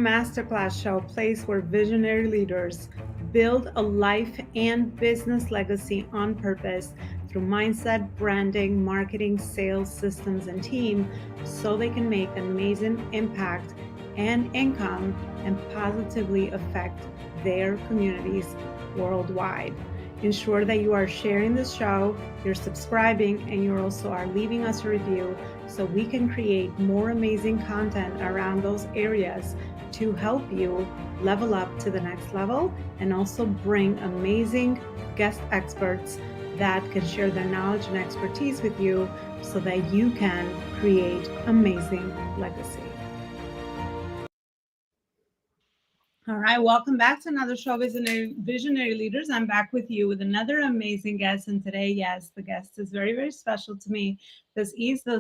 masterclass show, place where visionary leaders build a life and business legacy on purpose through mindset, branding, marketing, sales, systems, and team so they can make an amazing impact and income and positively affect their communities worldwide. Ensure that you are sharing this show, you're subscribing, and you also are leaving us a review so we can create more amazing content around those areas to help you level up to the next level and also bring amazing guest experts that can share their knowledge and expertise with you so that you can create amazing legacy. All right, welcome back to another show, Visionary Leaders. I'm back with you with another amazing guest. And today, yes, the guest is very, very special to me because he's the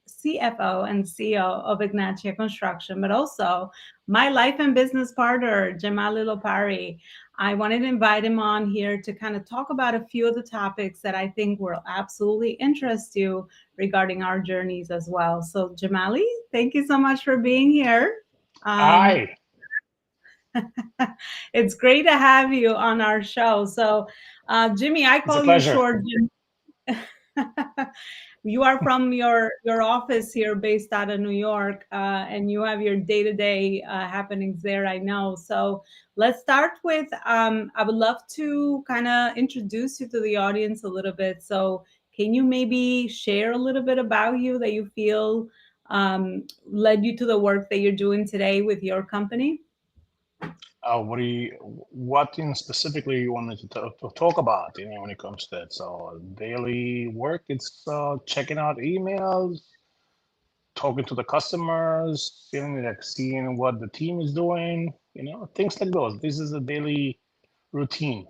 CFO and CEO of Ignatia Construction, but also my life and business partner, Xhemali Lopari. I wanted to invite him on here to kind of talk about a few of the topics that I think will absolutely interest you regarding our journeys as well. So, Xhemali, thank you so much for being here. Hi, It's great to have you on our show. So, Jimmy, I it's a call you pleasure. short Jim. You are from your office here, based out of New York, and you have your day-to-day happenings there. I know. So, let's start with. I would love to kind of introduce you to the audience a little bit. So, can you maybe share a little bit about you that you feel led you to the work that you're doing today with your company? What in specifically you want me to talk about, when it comes to that? So daily work, it's checking out emails, talking to the customers, seeing what the team is doing, things like those. This is a daily routine.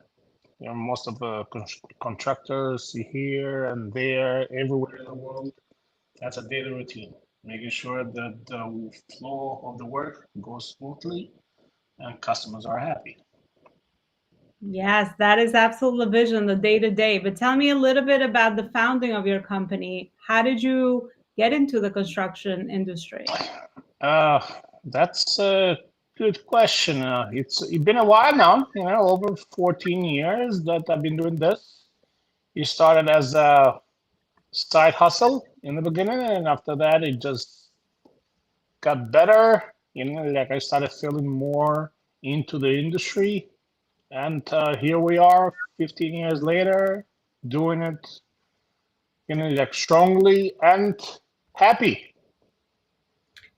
Most of the contractors here and there, everywhere in the world, that's a daily routine. Making sure that the flow of the work goes smoothly and customers are happy. Yes, that is absolute vision, the day to day. But tell me a little bit about the founding of your company. How did you get into the construction industry? Uh, that's a good question. It's been a while now, over 14 years that I've been doing this. It started as a side hustle in the beginning, and after that, it just got better. Like I started feeling more into the industry, and here we are, 15 years later, doing it, like strongly and happy.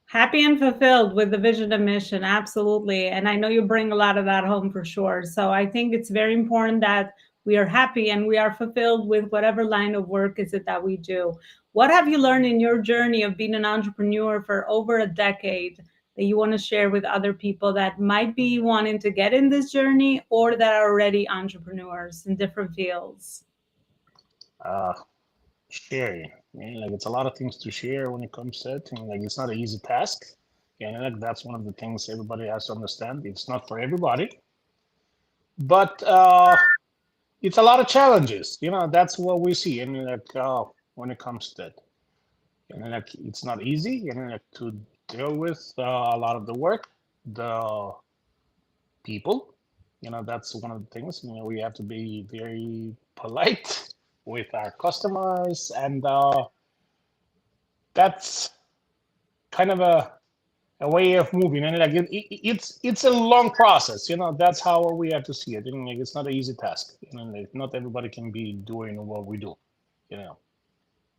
Happy and fulfilled with the vision and mission, absolutely. And I know you bring a lot of that home for sure. So I think it's very important that we are happy and we are fulfilled with whatever line of work is it that we do. What have you learned in your journey of being an entrepreneur for over a decade that you want to share with other people that might be wanting to get in this journey or that are already entrepreneurs in different fields? Uh, Sharing. Like it's a lot of things to share when it comes to it. And like it's not an easy task. Like that's one of the things everybody has to understand. It's not for everybody, but it's a lot of challenges. That's what we see. Like when it comes to it, like it's not easy. Like to deal with a lot of the work, the people. That's one of the things. We have to be very polite with our customers, and that's kind of a way of moving, and like it's a long process. That's how we have to see it. Like it's not an easy task. Like not everybody can be doing what we do. you know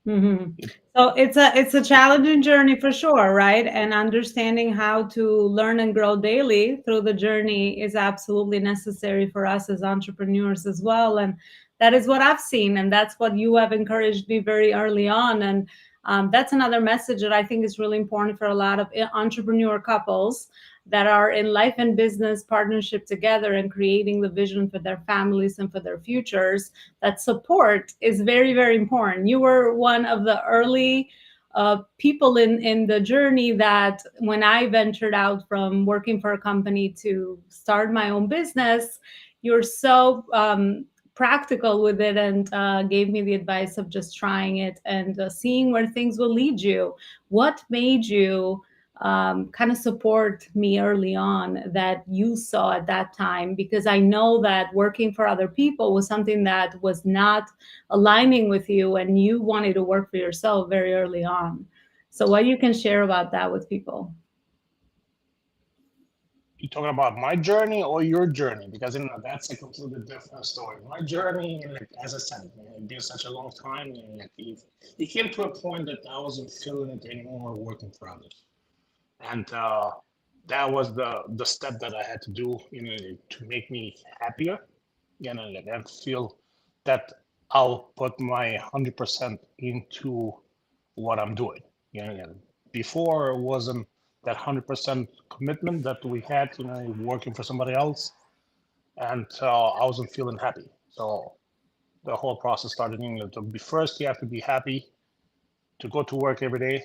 Hmm. it, So it's a challenging journey for sure, right? And understanding how to learn and grow daily through the journey is absolutely necessary for us as entrepreneurs as well. And that is what I've seen, and that's what you have encouraged me very early on. And that's another message that I think is really important for a lot of entrepreneur couples that are in life and business partnership together and creating the vision for their families and for their futures. That support is very, very important. You were one of the early people in the journey that when I ventured out from working for a company to start my own business, you're so practical with it and gave me the advice of just trying it and seeing where things will lead you. What made you kind of support me early on that you saw at that time, because I know that working for other people was something that was not aligning with you, and you wanted to work for yourself very early on. So what you can share about that with people? You talking about my journey or your journey? Because that's a completely different story. My journey, like, as I said, it's been such a long time, and like, it came to a point that I wasn't feeling it anymore working for others, and that was the step that I had to do, to make me happier, like, and feel that I'll put my 100% into what I'm doing. Like, before it wasn't that 100% commitment that we had, working for somebody else, and I wasn't feeling happy. So the whole process started. To be first, you have to be happy to go to work every day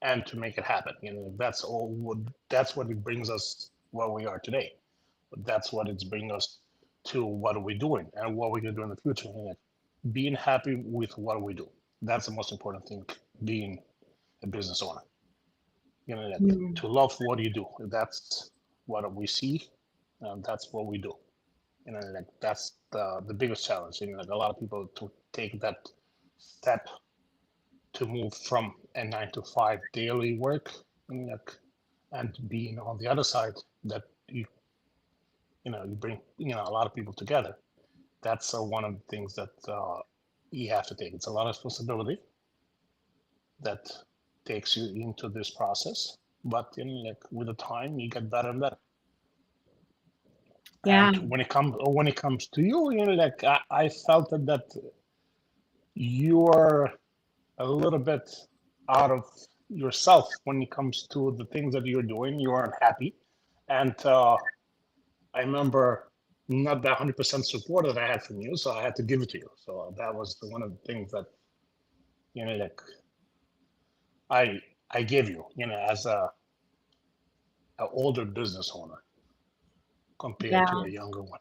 and to make it happen. That's all. That's what it brings us where we are today. That's what it's bringing us to what are we doing and what we're gonna do in the future. Being happy with what we do. That's the most important thing. Being a business owner. Mm. To love what you do. That's what we see, and that's what we do. Like, that's the biggest challenge. Like, a lot of people to take that step to move from a 9 to 5 daily work, like, and being on the other side, that you bring a lot of people together. That's one of the things that you have to take. It's a lot of responsibility that takes you into this process, but like, with the time you get better and better. Yeah. And when it comes to you, like, I felt that you're a little bit out of yourself when it comes to the things that you're doing. You aren't happy, and I remember not that 100% support that I had from you, so I had to give it to you. So that was one of the things that, like, I I give you, as a older business owner compared to Yeah. a younger one.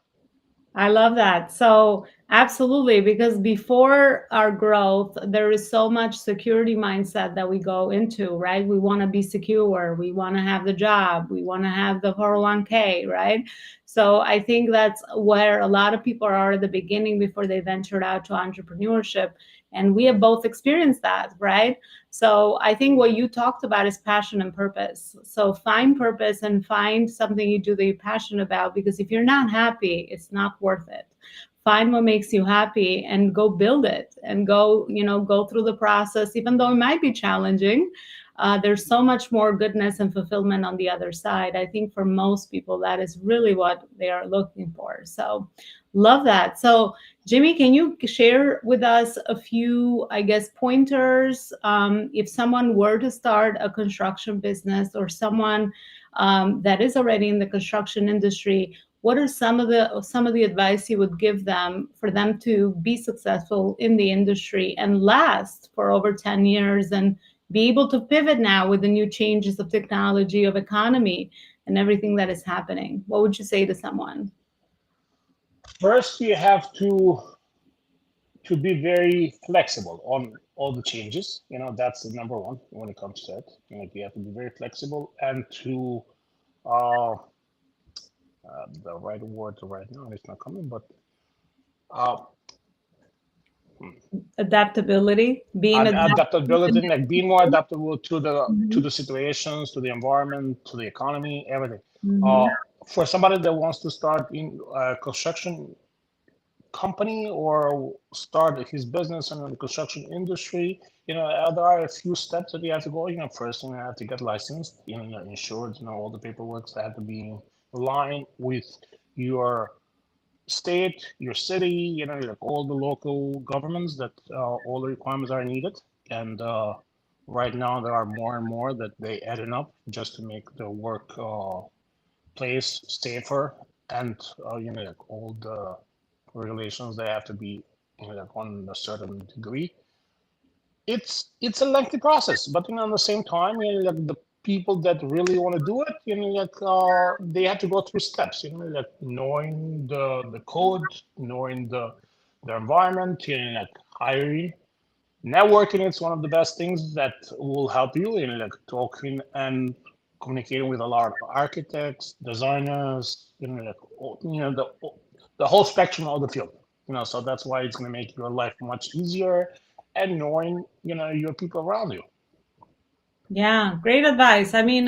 I love that. So, absolutely, because before our growth, there is so much security mindset that we go into, right? We want to be secure. We want to have the job. We want to have the 401k, right? So, I think that's where a lot of people are at the beginning before they ventured out to entrepreneurship. And we have both experienced that, right? So I think what you talked about is passion and purpose. So find purpose and find something you do that you're passionate about, because if you're not happy, it's not worth it. Find what makes you happy and go build it, and go through the process, even though it might be challenging. There's so much more goodness and fulfillment on the other side. I think for most people, that is really what they are looking for. So love that. So Jimmy, can you share with us a few, I guess, pointers, if someone were to start a construction business, or someone that is already in the construction industry? What are some of the advice you would give them for them to be successful in the industry and last for over 10 years, and be able to pivot now with the new changes of technology, of economy, and everything that is happening? What would you say to someone? First, you have to be very flexible on all the changes. That's the number one when it comes to it. You have to be very flexible, and to uh, the right word right now it's not coming, but uh, Adaptability, being adaptability, adaptable. like being more adaptable to the to Mhm. the situations, to the environment, to the economy, everything. Mhm. Uh, for somebody that wants to start in construction company or start his business in the construction industry, there are a few steps that you have to go. First, you have to get licensed, insured, all the paperwork that have to be in line with your state, your city, like all the local governments, that all the requirements are needed. And right now there are more and more that they adding up just to make the work place safer, and like all the regulations, they have to be like on a certain degree. It's a lengthy process, but at the same time, like the people that really want to do it, like they have to go through steps, like knowing the code, knowing the environment, like hiring Networking is one of the best things that will help you in like talking and communicating with a lot of architects, designers, like the whole spectrum of the field. So that's why it's going to make your life much easier, and knowing your people around you. Yeah, great advice. I mean,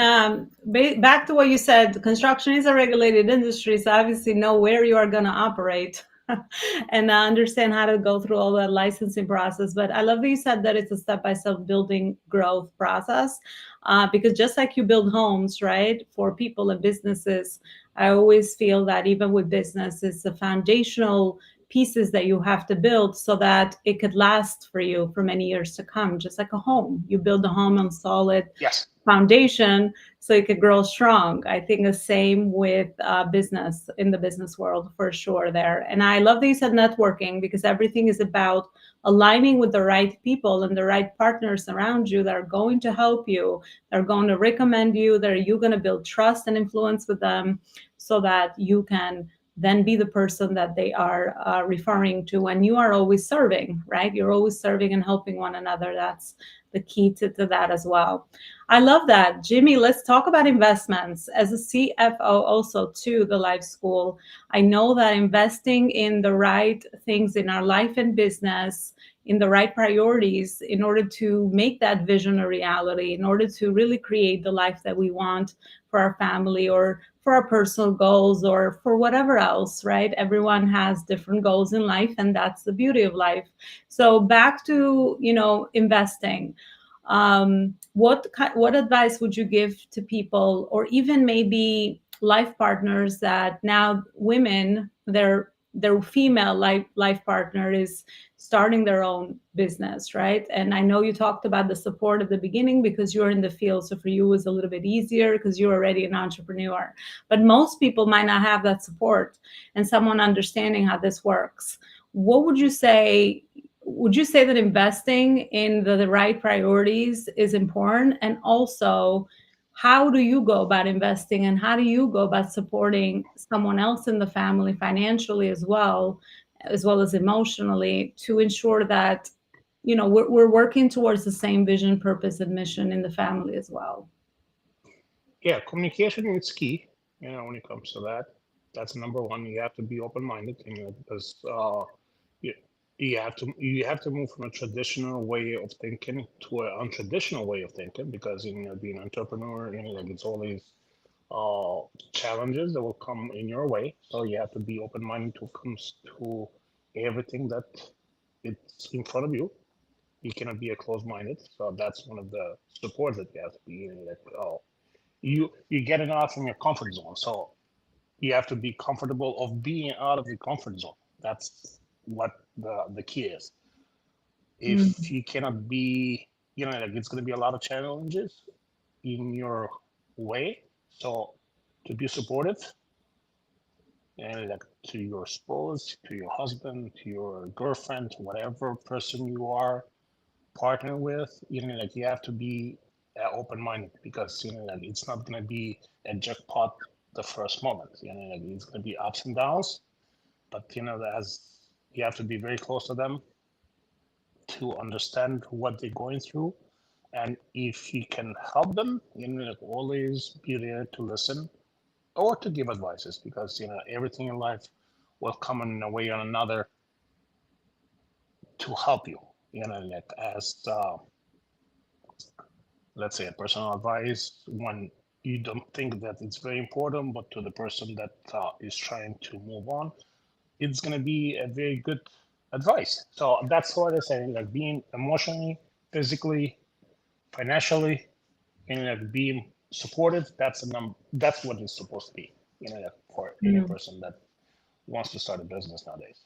back to what you said, construction is a regulated industry, so obviously know where you are going to operate and understand how to go through all that licensing process. But I love that you said that it's a step-by-step building growth process, because just like you build homes, right, for people and businesses, I always feel that even with business, it's the foundational pieces that you have to build so that it could last for you for many years to come. Just like a home, you build a home on solid Yes. foundation so it could grow strong. I think the same with business, in the business world for sure there. And I love that you said networking, because everything is about aligning with the right people and the right partners around you that are going to help you, that are going to recommend you, that are you going to build trust and influence with them so that you can then be the person that they are referring to. And you are always serving, right? You're always serving and helping one another. That's the key to that as well. I love that. Jimmy, let's talk about investments. As a CFO also to the Life School, I know that investing in the right things in our life and business, in the right priorities, in order to make that vision a reality, in order to really create the life that we want for our family or for our personal goals or for whatever else, right? Everyone has different goals in life, and that's the beauty of life. So back to, investing. What advice would you give to people, or even maybe life partners that now women, their female life partner is starting their own business, right? And I know you talked about the support at the beginning because you're in the field, so for you it was a little bit easier because you're already an entrepreneur. But most people might not have that support and someone understanding how this works. What would you say that investing in the right priorities is important? And also, how do you go about investing, and how do you go about supporting someone else in the family financially as well as emotionally, to ensure that we're working towards the same vision, purpose, and mission in the family as well? Yeah, communication is key. When it comes to that, that's number one. You have to be open-minded, because you, you have to move from a traditional way of thinking to an untraditional way of thinking, because being an entrepreneur, like it's always uh, challenges that will come in your way. So you have to be open-minded to comes to everything that it's in front of you. You cannot be a closed-minded. So that's one of the supports that you have to be in. Like, you getting out from your comfort zone. So you have to be comfortable of being out of your comfort zone. That's what the key is. If Mm. you cannot be, like it's going to be a lot of challenges in your way. So to be supportive, and like to your spouse, to your husband, to your girlfriend, to whatever person you are partner with, like you have to be open-minded, because like it's not going to be a jackpot the first moment. Like it's going to be ups and downs, but as you have to be very close to them to understand what they're going through, and if you can help them, like always be there to listen or to give advices, because everything in life will come in a way or another to help you. Like as let's say a personal advice when you don't think that it's very important, but to the person that is trying to move on, it's going to be a very good advice. So that's what I say, like being emotionally, physically, financially, like being supported. That's what it's supposed to be, like for any Mm. person that wants to start a business nowadays.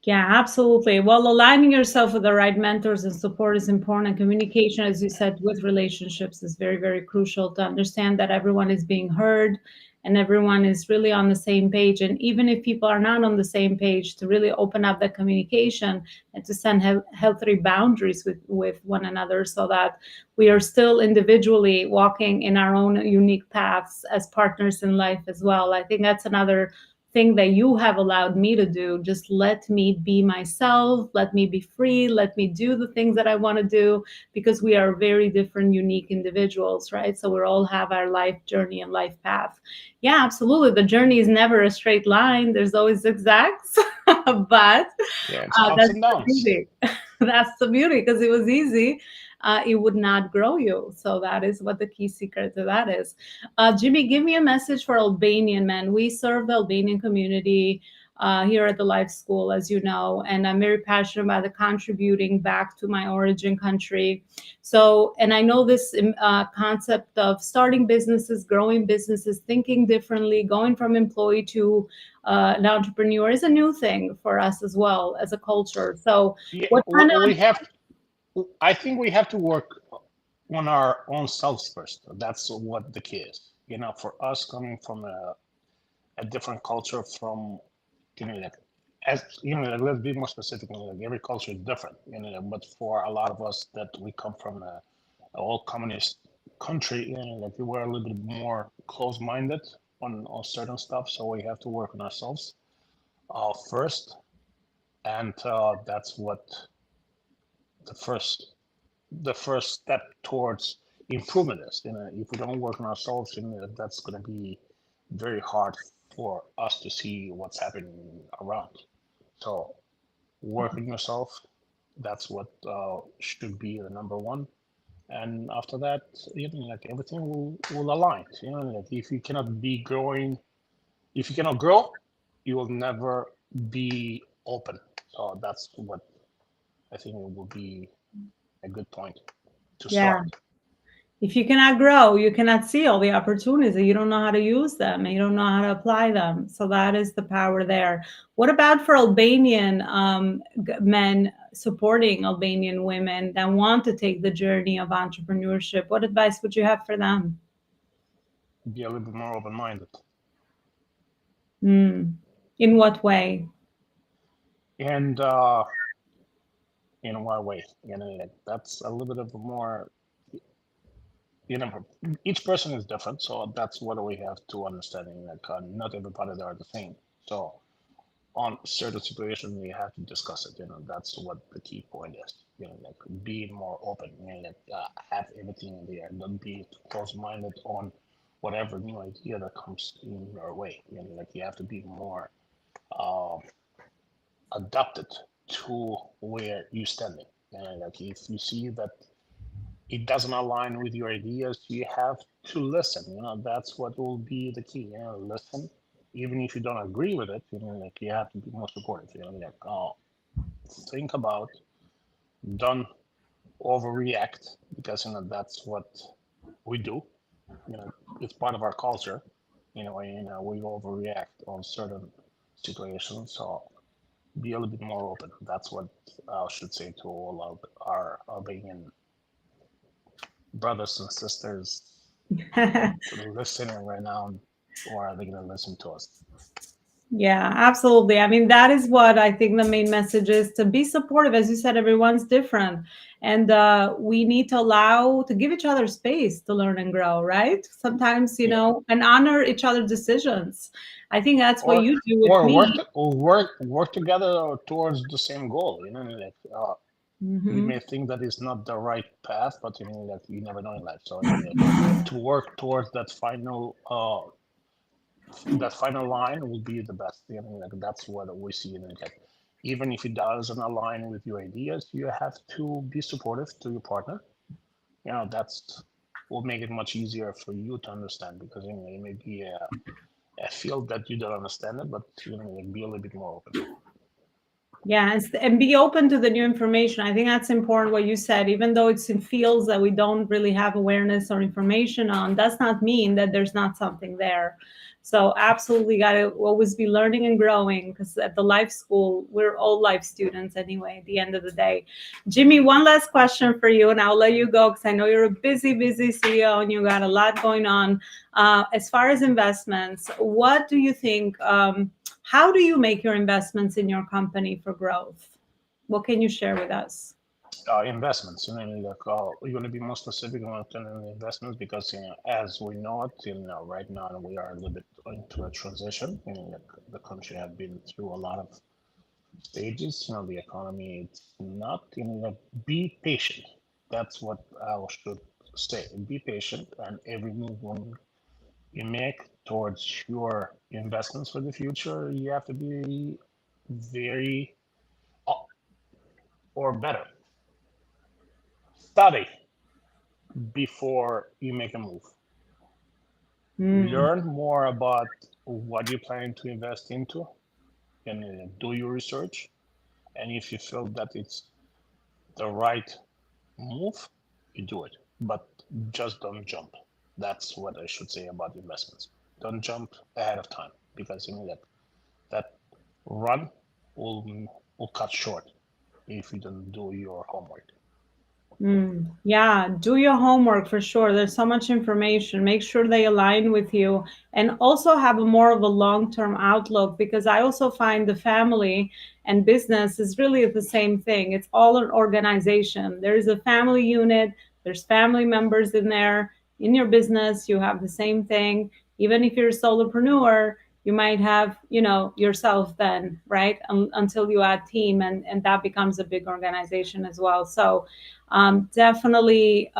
Yeah, absolutely. Well, aligning yourself with the right mentors and support is important. And communication, as you said, with relationships is very, very crucial to understand that everyone is being heard and everyone is really on the same page. And even if people are not on the same page, to really open up that communication and to send healthy boundaries with one another so that we are still individually walking in our own unique paths as partners in life as well. I think that's another thing that you have allowed me to do. Just let me be myself, let me be free, let me do the things that I want to do, because we are very different, unique individuals, right? So we all have our life journey and life path. Yeah, absolutely. The journey is never a straight line, there's always zigzags, but Yeah, it's ups that's and the downs. beauty. That's the beauty, because it was easy. It would not grow you. So that is what the key secret to that is. Jimmy, give me a message for Albanian men. We serve the Albanian community here at the Life School, as you know, and I'm very passionate about the contributing back to my origin country. So, and I know this concept of starting businesses, growing businesses, thinking differently, going from employee to an entrepreneur is a new thing for us as well as a culture. So, Yeah, what kind we of have. I think we have to work on our own selves first. That's what the key is. For us coming from a different culture from, like, as like, let's be more specific. Like, every culture is different. But for a lot of us that we come from a all communist country, like, we were a little bit more close-minded on certain stuff. So we have to work on ourselves first, and that's what the first the first step towards improvement is. If we don't work on ourselves, that's going to be very hard for us to see what's happening around. So work on yourself. That's what should be the number one. And after that, like, everything will align. Like, if you cannot be growing, if you cannot grow, you will never be open. So that's what I think it will be a good point to yeah, start. if you cannot grow, you cannot see all the opportunities. You don't know how to use them and you don't know how to apply them. So that is the power there. What about for Albanian men supporting Albanian women that want to take the journey of entrepreneurship? What advice would you have for them? Be a little bit more open-minded. Mm. In what way? And in what way? Like, that's a little bit of a more, you know, each person is different, so that's what we have to understand. Like, not everybody are the same. So on certain situations, we have to discuss it. That's what the key point is. Like, being more open. Like, have everything in the air. Don't be close-minded on whatever new idea that comes in your way. Like, you have to be more uh, adapted to where you're standing. And like, if you see that it doesn't align with your ideas, you have to listen. That's what will be the key. Listen, even if you don't agree with it. Like, you have to be more supportive. Like, think about, don't overreact, because that's what we do. It's part of our culture. We overreact on certain situations. So be a little bit more open. That's what I should say to all of our Albanian brothers and sisters listening right now, or are they going to listen to us? Yeah, absolutely. I mean, that is what I think the main message is, to be supportive. As you said, everyone's different. And we need to allow to give each other space to learn and grow, right? Sometimes, Yeah, and honor each other's decisions. I think that's what or you do with me. work together towards the same goal. Like, you Hmm. may think that is not the right path, but like, you never know in life. So like, to work towards that final line will be the best. Like, that's what we see. Like, even if it doesn't align with your ideas, you have to be supportive to your partner. That's will make it much easier for you to understand, because it may be a field that you don't understand it, but like, be a little bit more open. Yeah, and be open to the new information. I think that's important what you said. Even though it's in fields that we don't really have awareness or information on, does not mean that there's not something there. So absolutely got to always be learning and growing, because at the life school, we're all life students anyway, at the end of the day. Jimmy, one last question for you, and I'll let you go because I know you're a busy, busy CEO and you got a lot going on. As far as investments, what do you think? How do you make your investments in your company for growth? What can you share with us? Investments. Like we're going to be more specific on investments because as we know it, right now we are a little bit into a transition. Like the country have been through a lot of stages. The economy, it's not. Like, be patient. That's what I should say. Be patient, and every move when you make towards your investments for the future, you have to be very, uh, or better, study before you make a move. Mm. Learn more about what you're planning to invest into and do your research. And if you feel that it's the right move, you do it. But just don't jump. That's what I should say about investments. Don't jump ahead of time because that run will will cut short if you don't do your homework. Yeah, do your homework for sure. There's so much information. Make sure they align with you and also have a more of a long-term outlook because I also find the family and business is really the same thing. It's all an organization. There's a family unit, there's family members in there. In your business, you have the same thing. Even if you're a solopreneur, you might have, yourself then, right? Until you add team and that becomes a big organization as well. So definitely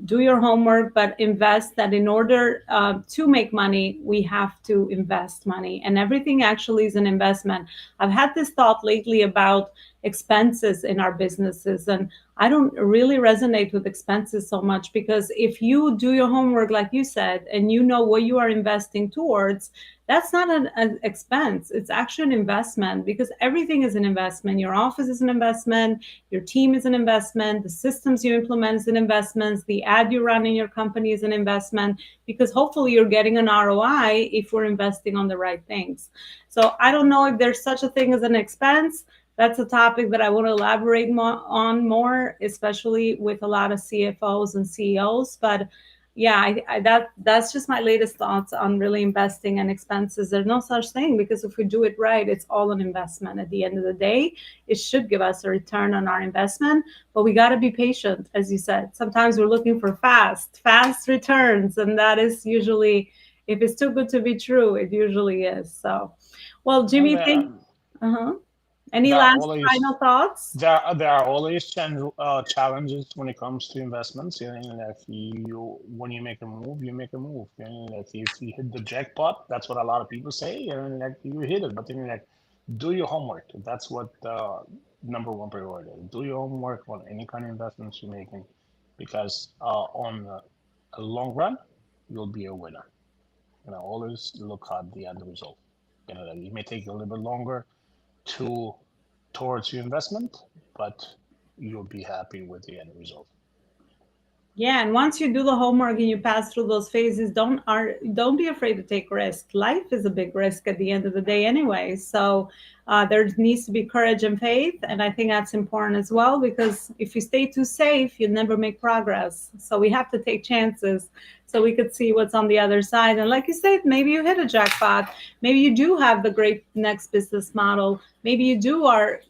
do your homework, but invest that in order to make money, we have to invest money. And everything actually is an investment. I've had this thought lately about expenses in our businesses. And I don't really resonate with expenses so much because if you do your homework, like you said, and you know what you are investing towards, that's not an expense. It's actually an investment because everything is an investment. Your office is an investment. Your team is an investment. The systems you implement is an investment. The ad you run in your company is an investment because hopefully you're getting an ROI if we're investing on the right things. So I don't know if there's such a thing as an expense. That's a topic that I want to elaborate on more, especially with a lot of CFOs and CEOs. But yeah, that's just my latest thoughts on really investing and expenses. There's no such thing because if we do it right, it's all an investment. At the end of the day, it should give us a return on our investment, but we got to be patient, as you said. Sometimes we're looking for fast returns, and that is usually, if it's too good to be true, it usually is. So, well, And Jimmy, thank. Uh-huh. Any there are last always final thoughts? there are always challenges when it comes to investments. Like you when you make a move, you make a move. Like if you hit the jackpot, that's what a lot of people say. And like you hit it, but then like do your homework. That's what number one priority is. Do your homework on any kind of investments you're making, because on a long run, you'll be a winner. Always look at the end result. Like it may take a little bit longer to towards your investment, but you'll be happy with the end result. Yeah, and once you do the homework and you pass through those phases, don't be afraid to take risk. Life is a big risk at the end of the day, anyway. So there needs to be courage and faith, and I think that's important as well because if you stay too safe, you never make progress. So we have to take chances so we could see what's on the other side. And like you said, maybe you hit a jackpot. Maybe you do have the great next business model. Maybe you are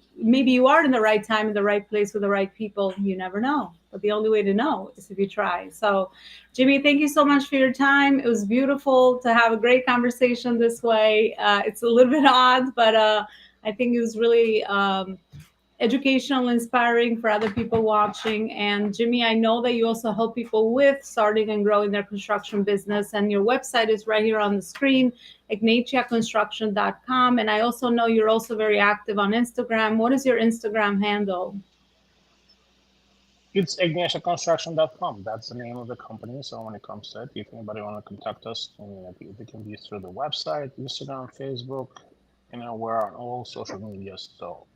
in the right time in the right place with the right people. You never know, but the only way to know is if you try. So Jimmy, thank you so much for your time. It was beautiful to have a great conversation this way. It's a little bit odd, but I think it was really educational, inspiring for other people watching. And Jimmy, I know that you also help people with starting and growing their construction business. And your website is right here on the screen, ignatiaconstruction.com. And I also know you're also very active on Instagram. What is your Instagram handle? It's ignatiaconstruction.com. That's the name of the company. So when it comes to it, if anybody want to contact us, they can be through the website, Instagram, Facebook. We're on all social medias. So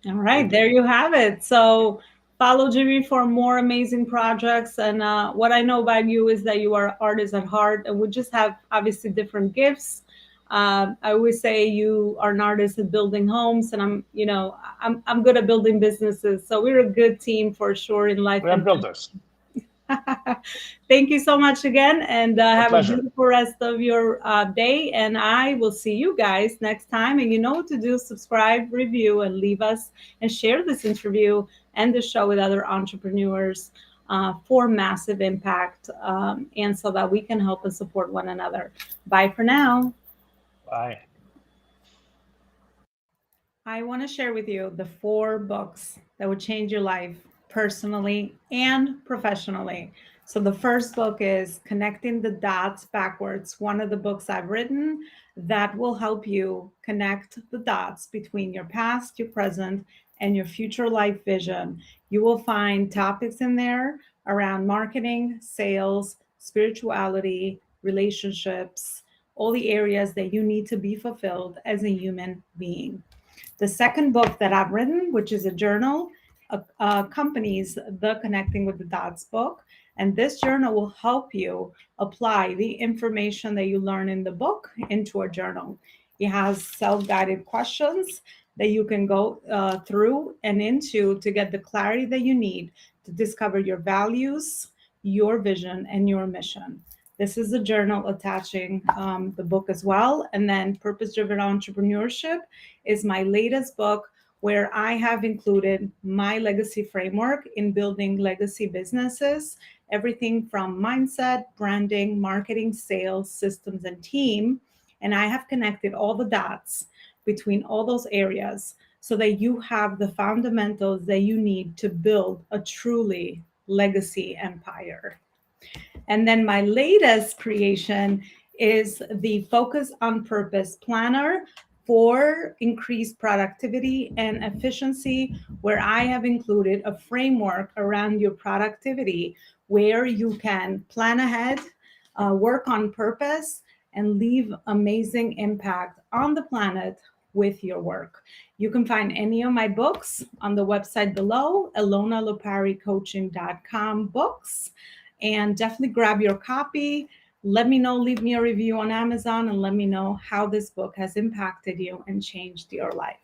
All we're right, there good. you have it. So follow Jimmy for more amazing projects. And what I know about you is that you are an artist at heart, and we just have obviously different gifts. I always say you are an artist at building homes, and I'm good at building businesses. So we're a good team for sure in life We are and builders. Thank you so much again, and A have a pleasure. beautiful rest of your day. And I will see you guys next time. And you know what to do: subscribe, review, and leave us and share this interview and the show with other entrepreneurs for massive impact, and so that we can help and support one another. Bye for now. Bye. I want to share with you the 4 books that would change your life personally and professionally. So, the first book is Connecting the Dots Backwards, one of the books I've written that will help you connect the dots between your past, your present, and your future life vision. You will find topics in there around marketing, sales, spirituality, relationships, all the areas that you need to be fulfilled as a human being. The second book that I've written, which is a journal, accompanies the Connecting with the Dots book. And this journal will help you apply the information that you learn in the book into a journal. It has self guided questions that you can go through and into to get the clarity that you need to discover your values, your vision, and your mission. This is a journal attaching the book as well. And then Purpose Driven Entrepreneurship is my latest book where I have included my legacy framework in building legacy businesses, everything from mindset, branding, marketing, sales, systems, and team. And I have connected all the dots between all those areas so that you have the fundamentals that you need to build a truly legacy empire. And then my latest creation is the Focus on Purpose Planner for increased productivity and efficiency, where I have included a framework around your productivity where you can plan ahead, work on purpose, and leave amazing impact on the planet with your work. You can find any of my books on the website below, elonaloparicoaching.com books, and definitely grab your copy. Let me know, leave me a review on Amazon, and let me know how this book has impacted you and changed your life.